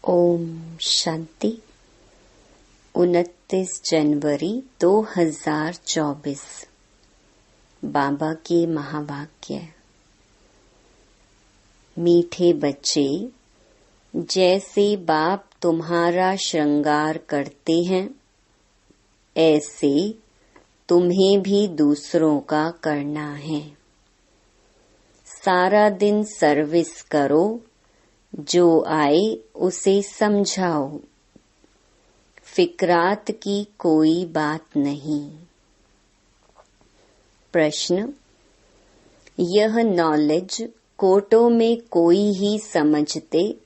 ओम शांति। 29 जनवरी 2024 बाबा के महावाक्य। मीठे बच्चे, जैसे बाप तुम्हारा श्रृंगार करते हैं, ऐसे तुम्हें भी दूसरों का करना है। सारा दिन सर्विस करो, जो आए उसे समझाओ। फिक्रात की कोई बात नहीं। प्रश्न: यह नॉलेज कोटों में कोई ही समझते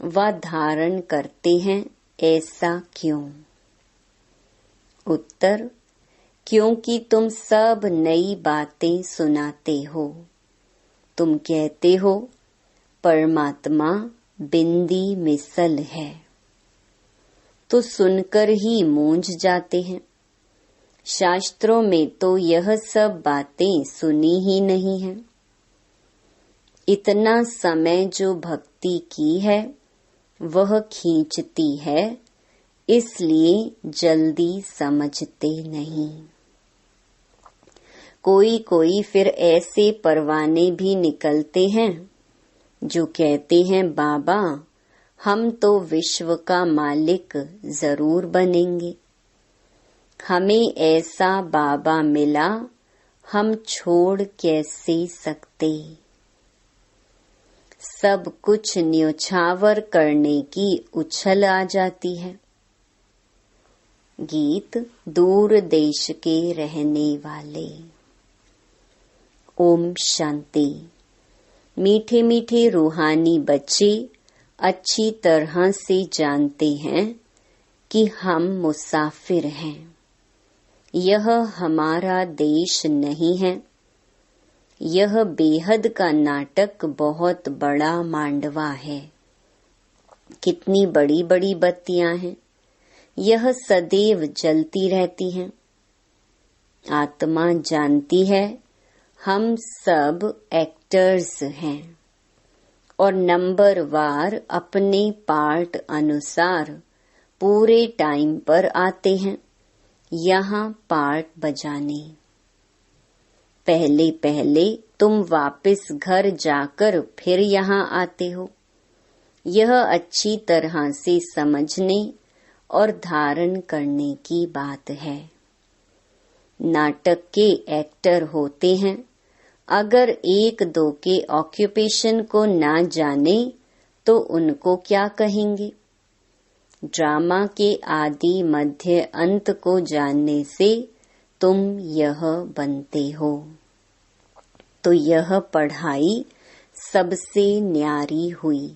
व धारण करते हैं, ऐसा क्यों? उत्तर: क्योंकि तुम सब नई बातें सुनाते हो। तुम कहते हो परमात्मा बिंदी मिसल है, तो सुनकर ही मूंझ जाते हैं। शास्त्रों में तो यह सब बातें सुनी ही नहीं है। इतना समय जो भक्ति की है वह खींचती है, इसलिए जल्दी समझते नहीं। कोई कोई फिर ऐसे परवाने भी निकलते हैं जो कहते हैं बाबा, हम तो विश्व का मालिक जरूर बनेंगे। हमें ऐसा बाबा मिला, हम छोड़ कैसे सकते। सब कुछ न्योछावर करने की उछल आ जाती है। गीत दूर देश के रहने वाले। ओम शांति। मीठे मीठे रूहानी बच्चे अच्छी तरह से जानते हैं कि हम मुसाफिर हैं। यह हमारा देश नहीं है। यह बेहद का नाटक बहुत बड़ा मांडवा है। कितनी बड़ी बड़ी बत्तियां हैं, यह सदैव जलती रहती हैं। आत्मा जानती है हम सब एक्टर्स हैं और नंबर वार अपने पार्ट अनुसार पूरे टाइम पर आते हैं यहाँ पार्ट बजाने। पहले पहले तुम वापस घर जाकर फिर यहाँ आते हो। यह अच्छी तरह से समझने और धारण करने की बात है। नाटक के एक्टर होते हैं, अगर एक दो के ऑक्यूपेशन को ना जाने तो उनको क्या कहेंगे। ड्रामा के आदि मध्य अंत को जानने से तुम यह बनते हो। तो यह पढ़ाई सबसे न्यारी हुई।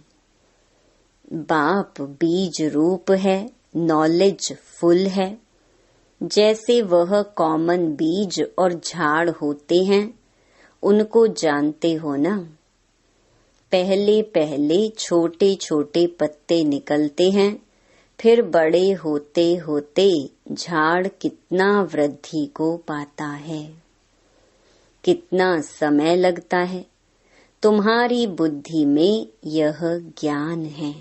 बाप बीज रूप है, नॉलेज फुल है। जैसे वह कॉमन बीज और झाड़ होते हैं, उनको जानते हो ना। पहले पहले छोटे छोटे पत्ते निकलते हैं, फिर बड़े होते होते झाड़ कितना वृद्धि को पाता है। कितना समय लगता है। तुम्हारी बुद्धि में यह ज्ञान है।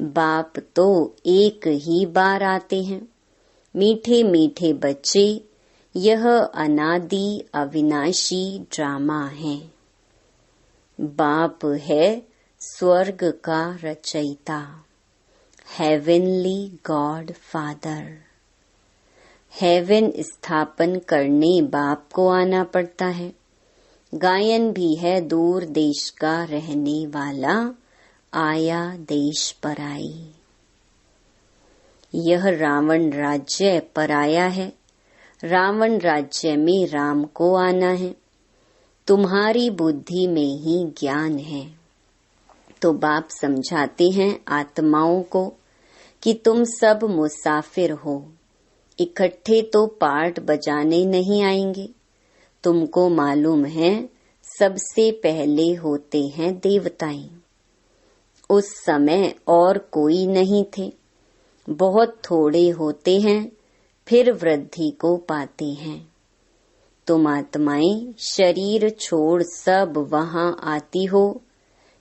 बाप तो एक ही बार आते हैं। मीठे मीठे बच्चे, यह अनादि अविनाशी ड्रामा है। बाप है स्वर्ग का रचयिता, हेवनली गॉड फादर। हेवन स्थापन करने बाप को आना पड़ता है। गायन भी है दूर देश का रहने वाला, आया देश पराई। यह रावण राज्य पराया है। रावण राज्य में राम को आना है। तुम्हारी बुद्धि में ही ज्ञान है। तो बाप समझाते हैं आत्माओं को कि तुम सब मुसाफिर हो। इकट्ठे तो पार्ट बजाने नहीं आएंगे। तुमको मालूम है सबसे पहले होते हैं देवताएं। उस समय और कोई नहीं थे। बहुत थोड़े होते हैं, फिर वृद्धि को पाते हैं। तुम आत्माएं शरीर छोड़ सब वहां आती हो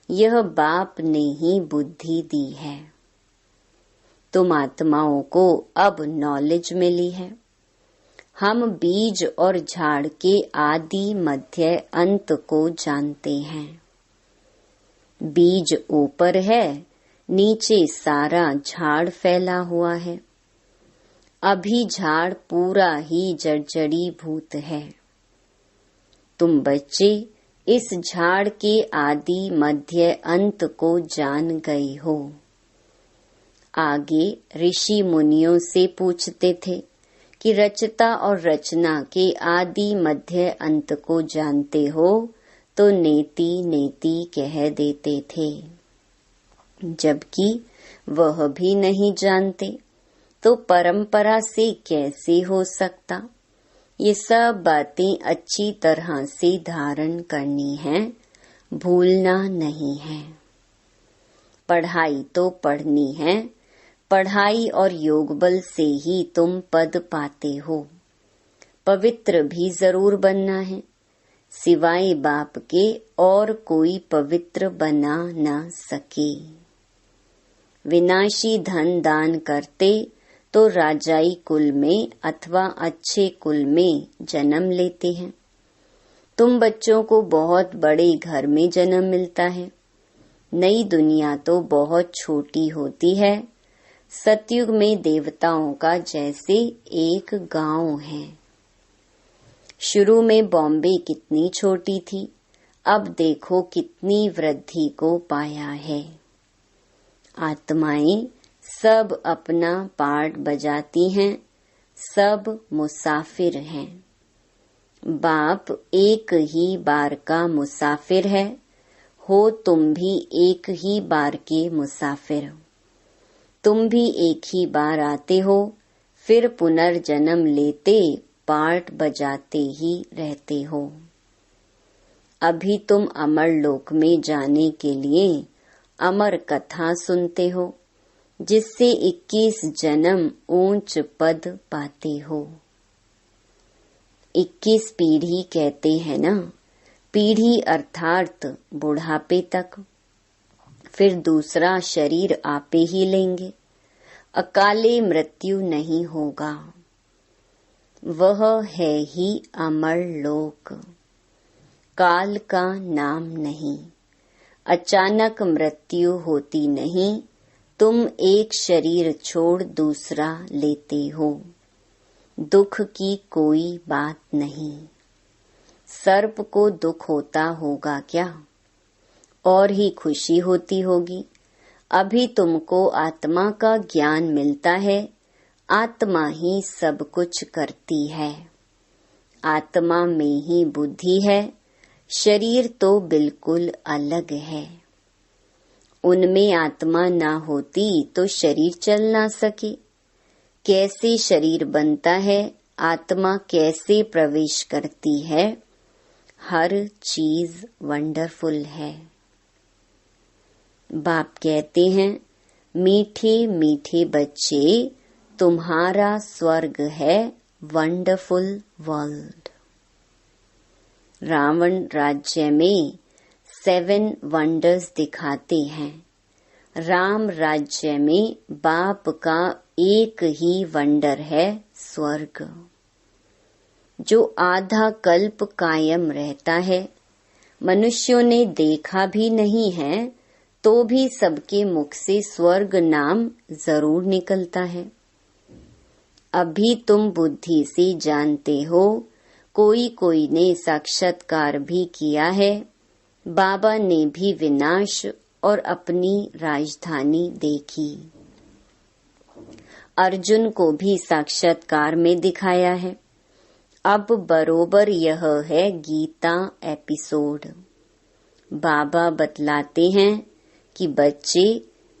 यह बाप ने ही बुद्धि दी है। तुम आत्माओं को अब नॉलेज मिली है। हम बीज और झाड़ के आदि मध्य अंत को जानते हैं। बीज ऊपर है, नीचे सारा झाड़ फैला हुआ है। अभी झाड़ पूरा ही जर्जरीभूत है। तुम बच्चे इस झाड़ के आदि मध्य अंत को जान गए हो। आगे ऋषि मुनियों से पूछते थे कि रचता और रचना के आदि मध्य अंत को जानते हो, तो नेति नेति कह देते थे। जबकि वह भी नहीं जानते, तो परंपरा से कैसे हो सकता। ये सब बातें अच्छी तरह से धारण करनी है, भूलना नहीं है। पढ़ाई तो पढ़नी है, पढ़ाई और योग बल से ही तुम पद पाते हो। पवित्र भी जरूर बनना है, सिवाय बाप के और कोई पवित्र बना न सके। विनाशी धन दान करते तो राजाई कुल में अथवा अच्छे कुल में जन्म लेते हैं। तुम बच्चों को बहुत बड़े घर में जन्म मिलता है। नई दुनिया तो बहुत छोटी होती है। सतयुग में देवताओं का जैसे एक गांव है। शुरू में बॉम्बे कितनी छोटी थी, अब देखो कितनी वृद्धि को पाया है। आत्माएं सब अपना पार्ट बजाती हैं, सब मुसाफिर हैं। बाप एक ही बार का मुसाफिर है, हो तुम भी एक ही बार के मुसाफिर। तुम भी एक ही बार आते हो, फिर पुनर्जन्म लेते पार्ट बजाते ही रहते हो। अभी तुम अमर लोक में जाने के लिए अमर कथा सुनते हो, जिससे 21 जन्म ऊंच पद पाते हो। 21 पीढ़ी कहते हैं ना, पीढ़ी अर्थात बुढ़ापे तक। फिर दूसरा शरीर आपे ही लेंगे, अकाले मृत्यु नहीं होगा। वह है ही अमर लोक, काल का नाम नहीं। अचानक मृत्यु होती नहीं, तुम एक शरीर छोड़ दूसरा लेते हो। दुख की कोई बात नहीं। सर्प को दुख होता होगा क्या? और ही खुशी होती होगी। अभी तुमको आत्मा का ज्ञान मिलता है। आत्मा ही सब कुछ करती है। आत्मा में ही बुद्धि है, शरीर तो बिल्कुल अलग है। उनमें आत्मा ना होती तो शरीर चल ना सके। कैसे शरीर बनता है, आत्मा कैसे प्रवेश करती है, हर चीज वंडरफुल है। बाप कहते हैं, मीठे मीठे बच्चे, तुम्हारा स्वर्ग है वंडरफुल वर्ल्ड। रावण राज्य में 7 वंडर्स दिखाते हैं। राम राज्य में बाप का एक ही वंडर है, स्वर्ग, जो आधा कल्प कायम रहता है। मनुष्यों ने देखा भी नहीं है, तो भी सबके मुख से स्वर्ग नाम जरूर निकलता है। अभी तुम बुद्धि से जानते हो, कोई कोई ने साक्षात्कार भी किया है। बाबा ने भी विनाश और अपनी राजधानी देखी। अर्जुन को भी साक्षात्कार में दिखाया है। अब बरोबर यह है गीता एपिसोड। बाबा बतलाते हैं कि बच्चे,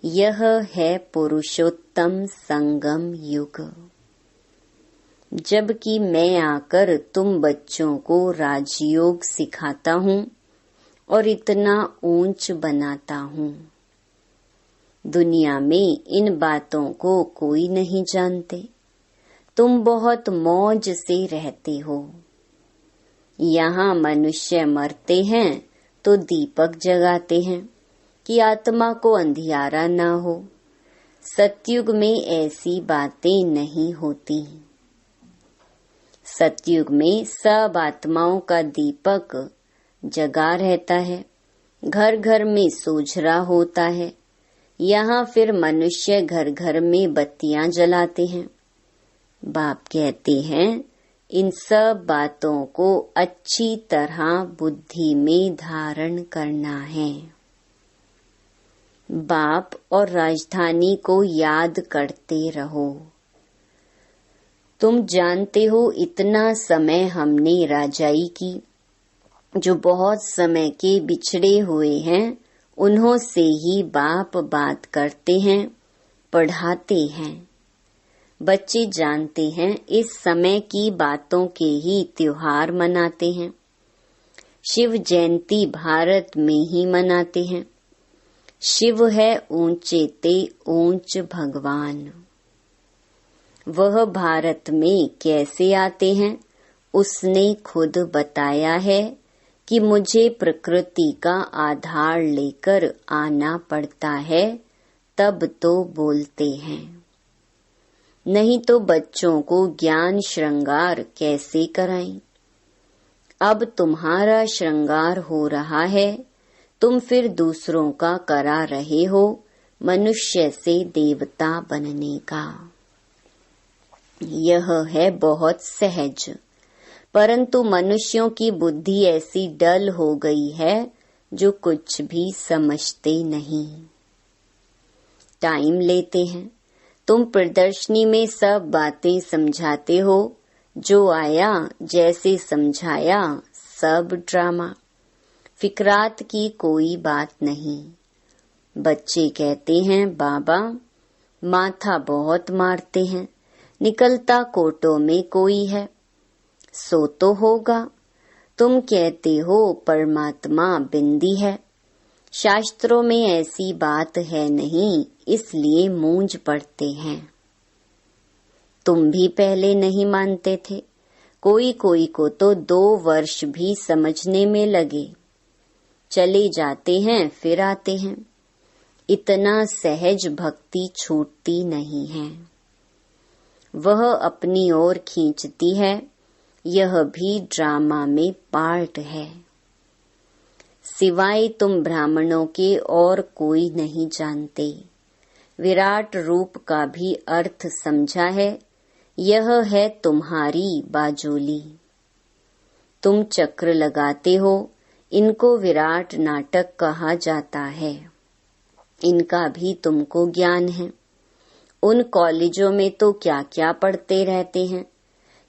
यह है पुरुषोत्तम संगम युग। जबकि मैं आकर तुम बच्चों को राजयोग सिखाता हूँ और इतना ऊंच बनाता हूँ। दुनिया में इन बातों को कोई नहीं जानते। तुम बहुत मौज से रहते हो। यहाँ मनुष्य मरते हैं तो दीपक जगाते हैं, कि आत्मा को अंधियारा न हो। सतयुग में ऐसी बातें नहीं होती। सतयुग में सब आत्माओं का दीपक जगा रहता है, घर घर में सोझरा होता है। यहाँ फिर मनुष्य घर घर में बत्तियां जलाते हैं। बाप कहते हैं इन सब बातों को अच्छी तरह बुद्धि में धारण करना है। बाप और राजधानी को याद करते रहो। तुम जानते हो इतना समय हमने राजाई की। जो बहुत समय के बिछड़े हुए हैं उन्हों से ही बाप बात करते हैं, पढ़ाते हैं। बच्चे जानते हैं इस समय की बातों के ही त्योहार मनाते हैं। शिव जयंती भारत में ही मनाते हैं। शिव है ऊंचे ते ऊंच भगवान। वह भारत में कैसे आते हैं उसने खुद बताया है कि मुझे प्रकृति का आधार लेकर आना पड़ता है, तब तो बोलते हैं। नहीं तो बच्चों को ज्ञान श्रृंगार कैसे कराएं। अब तुम्हारा श्रृंगार हो रहा है, तुम फिर दूसरों का करा रहे हो मनुष्य से देवता बनने का। यह है बहुत सहज, परंतु मनुष्यों की बुद्धि ऐसी डल हो गई है जो कुछ भी समझते नहीं। टाइम लेते हैं। तुम प्रदर्शनी में सब बातें समझाते हो, जो आया जैसे समझाया, सब ड्रामा। फिक्रात की कोई बात नहीं। बच्चे कहते हैं बाबा माथा बहुत मारते हैं, निकलता कोटों में कोई है। सो तो होगा। तुम कहते हो परमात्मा बिंदी है। शास्त्रों में ऐसी बात है नहीं, इसलिए मूंझ पड़ते हैं। तुम भी पहले नहीं मानते थे। कोई कोई को तो 2 वर्ष भी समझने में लगे। चले जाते हैं फिर आते हैं। इतना सहज भक्ति छूटती नहीं है। वह अपनी ओर खींचती है। यह भी ड्रामा में पार्ट है। सिवाय तुम ब्राह्मणों के और कोई नहीं जानते। विराट रूप का भी अर्थ समझा है। यह है तुम्हारी बाजोली। तुम चक्र लगाते हो, इनको विराट नाटक कहा जाता है। इनका भी तुमको ज्ञान है। उन कॉलेजों में तो क्या क्या पढ़ते रहते हैं,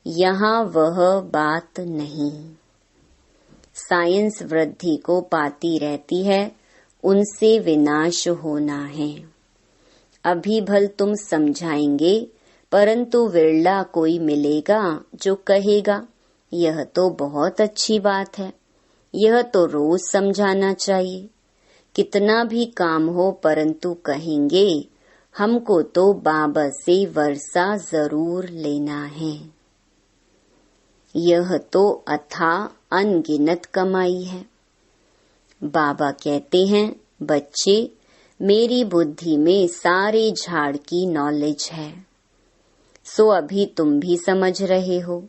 यहाँ वह बात नहीं। साइंस वृद्धि को पाती रहती है, उनसे विनाश होना है। अभी भल तुम समझाएंगे, परंतु विरला कोई मिलेगा जो कहेगा यह तो बहुत अच्छी बात है, यह तो रोज समझाना चाहिए। कितना भी काम हो परंतु कहेंगे हमको तो बाबा से वर्षा जरूर लेना है। यह तो अथाह अनगिनत कमाई है। बाबा कहते हैं बच्चे मेरी बुद्धि में सारे झाड़ की नॉलेज है। सो अभी तुम भी समझ रहे हो।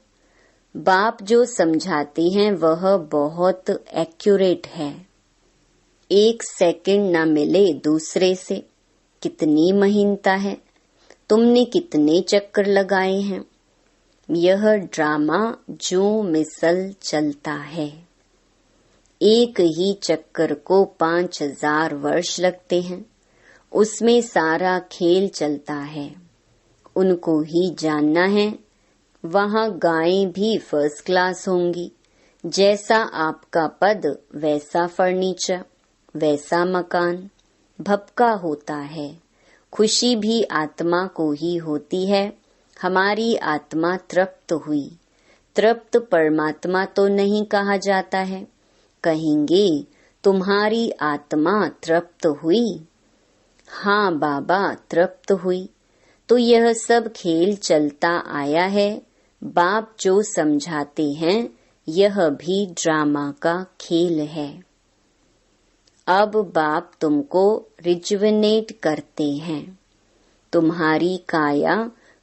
बाप जो समझाते हैं वह बहुत एक्यूरेट है। 1 सेकंड न मिले दूसरे से। कितनी महीनता है। तुमने कितने चक्कर लगाए हैं। यह ड्रामा जो मिसल चलता है। एक ही चक्कर को 5000 वर्ष लगते हैं। उसमें सारा खेल चलता है। उनको ही जानना है। वहाँ गायें भी फर्स्ट क्लास होंगी। जैसा आपका पद वैसा फर्नीचर, वैसा मकान। भपका होता है। खुशी भी आत्मा को ही होती है। हमारी आत्मा तृप्त हुई। तृप्त परमात्मा तो नहीं कहा जाता है। कहेंगे तुम्हारी आत्मा तृप्त हुई। हाँ बाबा तृप्त हुई। तो यह सब खेल चलता आया है। बाप जो समझाते हैं यह भी ड्रामा का खेल है। अब बाप तुमको रिजुविनेट करते हैं। तुम्हारी काया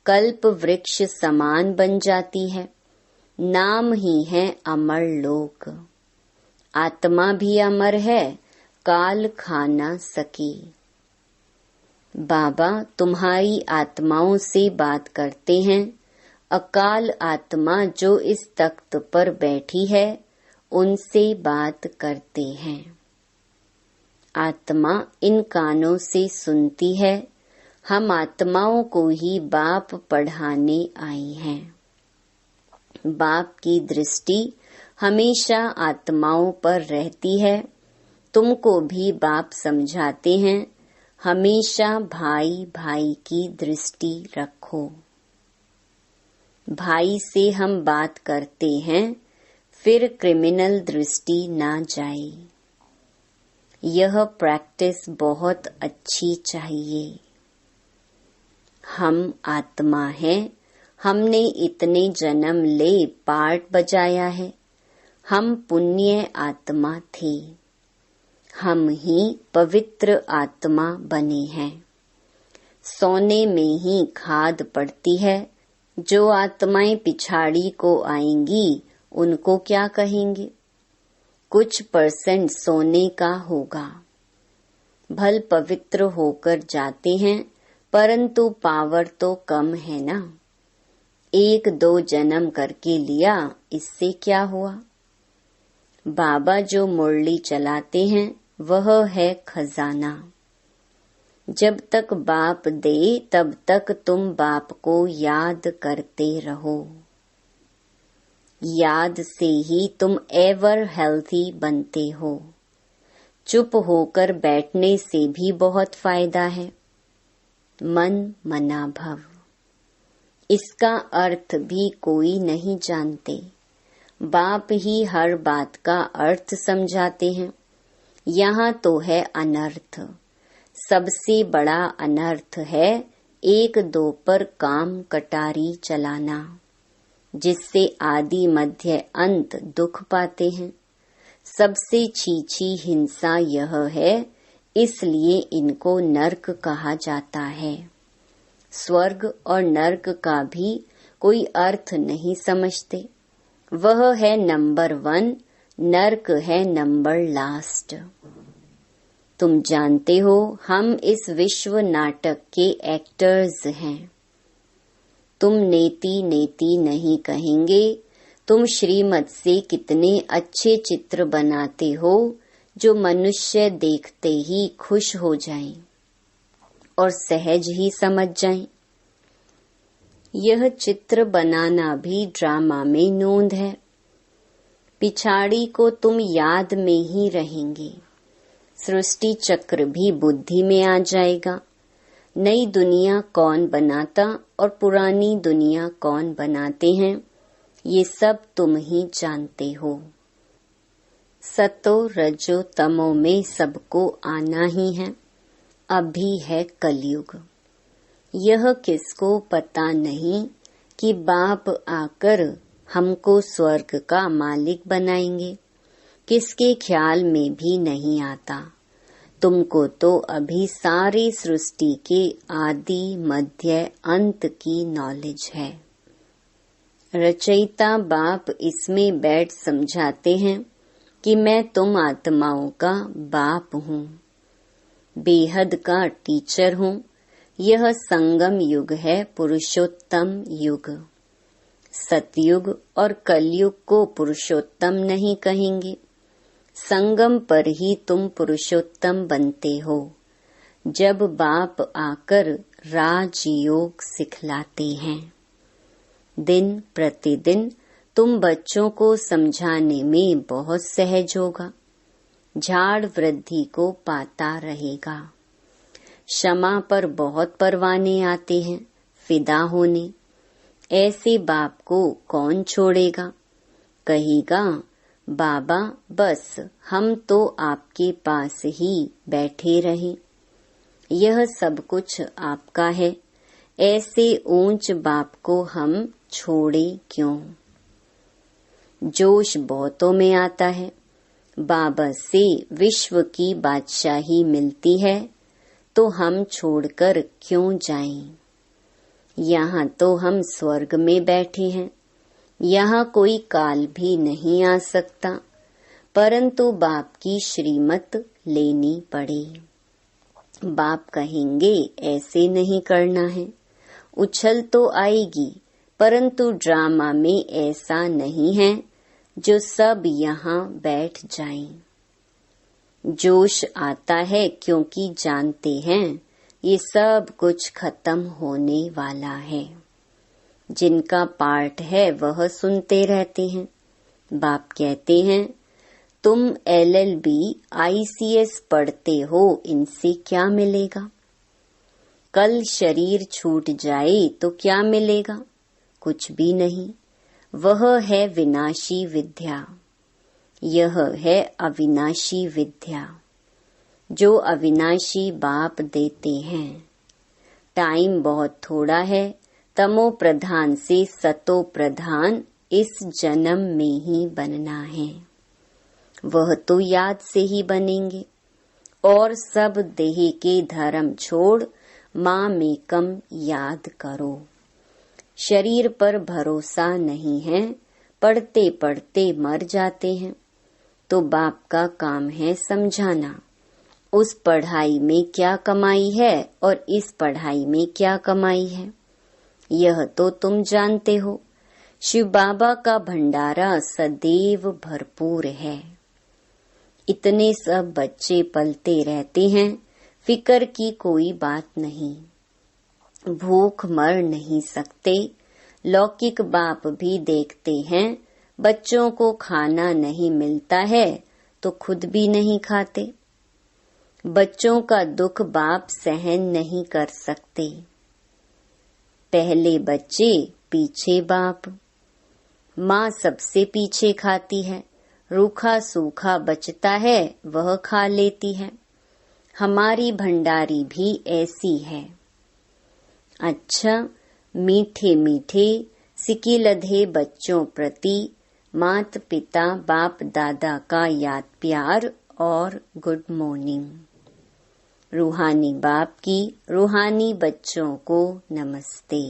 कल्प वृक्ष समान बन जाती है। नाम ही है अमर लोक। आत्मा भी अमर है, काल खा न सकी। बाबा तुम्हारी आत्माओं से बात करते हैं। अकाल आत्मा जो इस तख्त पर बैठी है, उनसे बात करते हैं। आत्मा इन कानों से सुनती है। हम आत्माओं को ही बाप पढ़ाने आई हैं। बाप की दृष्टि हमेशा आत्माओं पर रहती है। तुमको भी बाप समझाते हैं, हमेशा भाई भाई की दृष्टि रखो। भाई से हम बात करते हैं, फिर क्रिमिनल दृष्टि ना जाए। यह प्रैक्टिस बहुत अच्छी चाहिए। हम आत्मा हैं, हमने इतने जन्म ले पार्ट बजाया है। हम पुण्य आत्मा थे, हम ही पवित्र आत्मा बने हैं। सोने में ही खाद पड़ती है। जो आत्माएं पिछाड़ी को आएंगी, उनको क्या कहेंगे? कुछ % सोने का होगा। भल पवित्र होकर जाते हैं, परंतु पावर तो कम है ना। 1-2 जन्म करके लिया, इससे क्या हुआ? बाबा जो मुरली चलाते हैं, वह है खजाना। जब तक बाप दे, तब तक तुम बाप को याद करते रहो। याद से ही तुम एवर हेल्थी बनते हो। चुप होकर बैठने से भी बहुत फायदा है। मन मना भव, इसका अर्थ भी कोई नहीं जानते। बाप ही हर बात का अर्थ समझाते हैं। यहाँ तो है अनर्थ। सबसे बड़ा अनर्थ है 1-2 पर काम कटारी चलाना, जिससे आदि मध्य अंत दुख पाते हैं। सबसे छीछी हिंसा यह है, इसलिए इनको नर्क कहा जाता है। स्वर्ग और नर्क का भी कोई अर्थ नहीं समझते। वह है नंबर 1, नर्क है नंबर लास्ट। तुम जानते हो, हम इस विश्व नाटक के एक्टर्स हैं। तुम नेति नेति नहीं कहेंगे। तुम श्रीमत से कितने अच्छे चित्र बनाते हो, जो मनुष्य देखते ही खुश हो जाएं और सहज ही समझ जाएं। यह चित्र बनाना भी ड्रामा में नोंद है। पिछाड़ी को तुम याद में ही रहेंगे। सृष्टि चक्र भी बुद्धि में आ जाएगा। नई दुनिया कौन बनाता और पुरानी दुनिया कौन बनाते हैं, ये सब तुम ही जानते हो। सतो रजो तमो में सबको आना ही है। अभी है कलयुग। यह किसको पता नहीं कि बाप आकर हमको स्वर्ग का मालिक बनाएंगे। किसके ख्याल में भी नहीं आता। तुमको तो अभी सारी सृष्टि के आदि मध्य अंत की नॉलेज है। रचयिता बाप इसमें बैठ समझाते हैं कि मैं तुम आत्माओं का बाप हूँ, बेहद का टीचर हूँ। यह संगम युग है, पुरुषोत्तम युग। सतयुग और कलयुग को पुरुषोत्तम नहीं कहेंगे। संगम पर ही तुम पुरुषोत्तम बनते हो, जब बाप आकर राजयोग सिखलाते हैं। दिन प्रतिदिन तुम बच्चों को समझाने में बहुत सहज होगा। झाड़ वृद्धि को पाता रहेगा। क्षमा पर बहुत परवाने आते हैं, फिदा होने। ऐसे बाप को कौन छोड़ेगा? कहेगा, बाबा बस हम तो आपके पास ही बैठे रहे, यह सब कुछ आपका है। ऐसे ऊंच बाप को हम छोड़े क्यों? जोश बहुतों में आता है। बाबा से विश्व की बादशाही मिलती है तो हम छोड़कर क्यों जाएं? यहाँ तो हम स्वर्ग में बैठे हैं, यहाँ कोई काल भी नहीं आ सकता, परंतु बाप की श्रीमत लेनी पड़े। बाप कहेंगे ऐसे नहीं करना है। उछल तो आएगी, परंतु ड्रामा में ऐसा नहीं है जो सब यहाँ बैठ जाएं। जोश आता है क्योंकि जानते हैं ये सब कुछ खत्म होने वाला है। जिनका पार्ट है वह सुनते रहते हैं। बाप कहते हैं तुम LLB ICS पढ़ते हो, इनसे क्या मिलेगा? कल शरीर छूट जाए तो क्या मिलेगा? कुछ भी नहीं। वह है विनाशी विद्या, यह है अविनाशी विद्या जो अविनाशी बाप देते हैं। टाइम बहुत थोड़ा है। तमो प्रधान से सतो प्रधान इस जन्म में ही बनना है। वह तो याद से ही बनेंगे। और सब देह के धर्म छोड़ माँ में कम याद करो। शरीर पर भरोसा नहीं है, पढ़ते पढ़ते मर जाते हैं। तो बाप का काम है समझाना, उस पढ़ाई में क्या कमाई है और इस पढ़ाई में क्या कमाई है, यह तो तुम जानते हो। शिव बाबा का भंडारा सदैव भरपूर है। इतने सब बच्चे पलते रहते हैं, फिकर की कोई बात नहीं। भूख मर नहीं सकते। लौकिक बाप भी देखते हैं बच्चों को खाना नहीं मिलता है तो खुद भी नहीं खाते। बच्चों का दुख बाप सहन नहीं कर सकते। पहले बच्चे पीछे बाप। माँ सबसे पीछे खाती है, रूखा सूखा बचता है वह खा लेती है। हमारी भंडारी भी ऐसी है। अच्छा, मीठे मीठे सिकिलधे बच्चों प्रति मात पिता बाप दादा का याद प्यार और गुड मॉर्निंग। रूहानी बाप की रूहानी बच्चों को नमस्ते।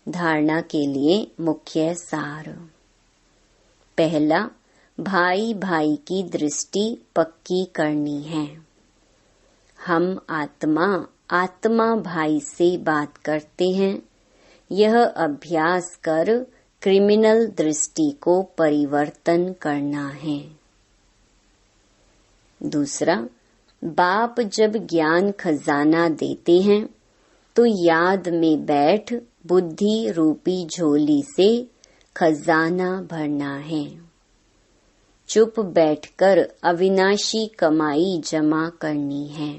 धारणा के लिए मुख्य सार। पहला, भाई भाई की दृष्टि पक्की करनी है। हम आत्मा आत्मा भाई से बात करते हैं। यह अभ्यास कर क्रिमिनल दृष्टि को परिवर्तन करना है। दूसरा, बाप जब ज्ञान खजाना देते हैं तो याद में बैठ बुद्धि रूपी झोली से खजाना भरना है। चुप बैठकर अविनाशी कमाई जमा करनी है।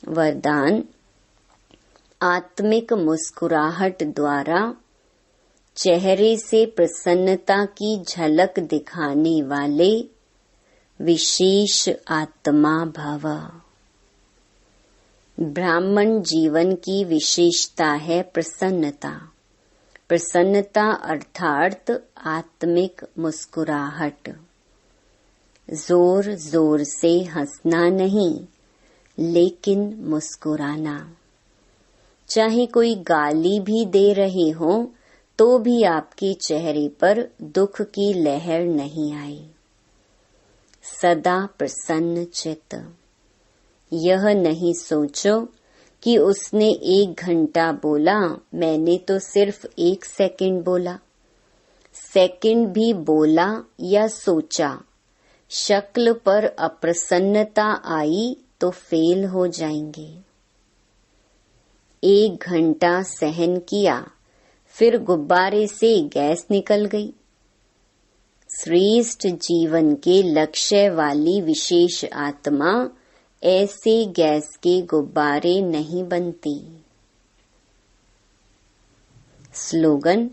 वरदान, आत्मिक मुस्कुराहट द्वारा चेहरे से प्रसन्नता की झलक दिखाने वाले विशेष आत्मा भव। ब्राह्मण जीवन की विशेषता है प्रसन्नता। प्रसन्नता अर्थात आत्मिक मुस्कुराहट। जोर जोर से हंसना नहीं, लेकिन मुस्कुराना। चाहे कोई गाली भी दे रहे हो तो भी आपके चेहरे पर दुख की लहर नहीं आई। सदा प्रसन्न चित्त। यह नहीं सोचो कि उसने 1 घंटा बोला, मैंने तो सिर्फ 1 सेकंड बोला। सेकंड भी बोला या सोचा, शक्ल पर अप्रसन्नता आई तो फेल हो जाएंगे। 1 घंटा सहन किया, फिर गुब्बारे से गैस निकल गई। श्रेष्ठ जीवन के लक्ष्य वाली विशेष आत्मा ऐसे गैस के गुब्बारे नहीं बनती। स्लोगन,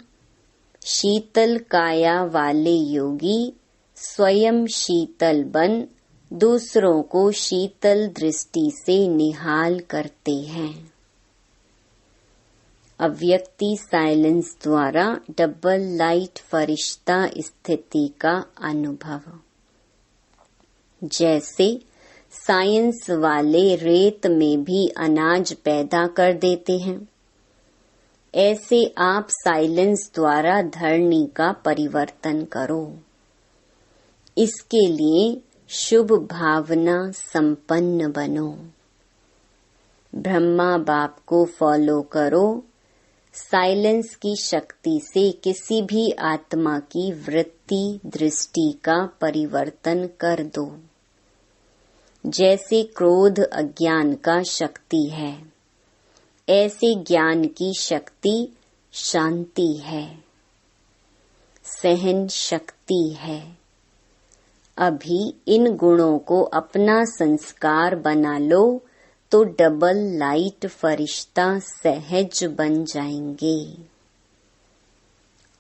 शीतल काया वाले योगी स्वयं शीतल बन दूसरों को शीतल दृष्टि से निहाल करते हैं। अव्यक्ति साइलेंस द्वारा डबल लाइट फरिश्ता स्थिति का अनुभव। जैसे साइंस वाले रेत में भी अनाज पैदा कर देते हैं, ऐसे आप साइलेंस द्वारा धरणी का परिवर्तन करो। इसके लिए शुभ भावना संपन्न बनो। ब्रह्मा बाप को फॉलो करो। साइलेंस की शक्ति से किसी भी आत्मा की वृत्ति दृष्टि का परिवर्तन कर दो। जैसे क्रोध अज्ञान का शक्ति है, ऐसे ज्ञान की शक्ति शांति है, सहन शक्ति है। अभी इन गुणों को अपना संस्कार बना लो तो डबल लाइट फरिश्ता सहज बन जाएंगे।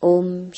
ओम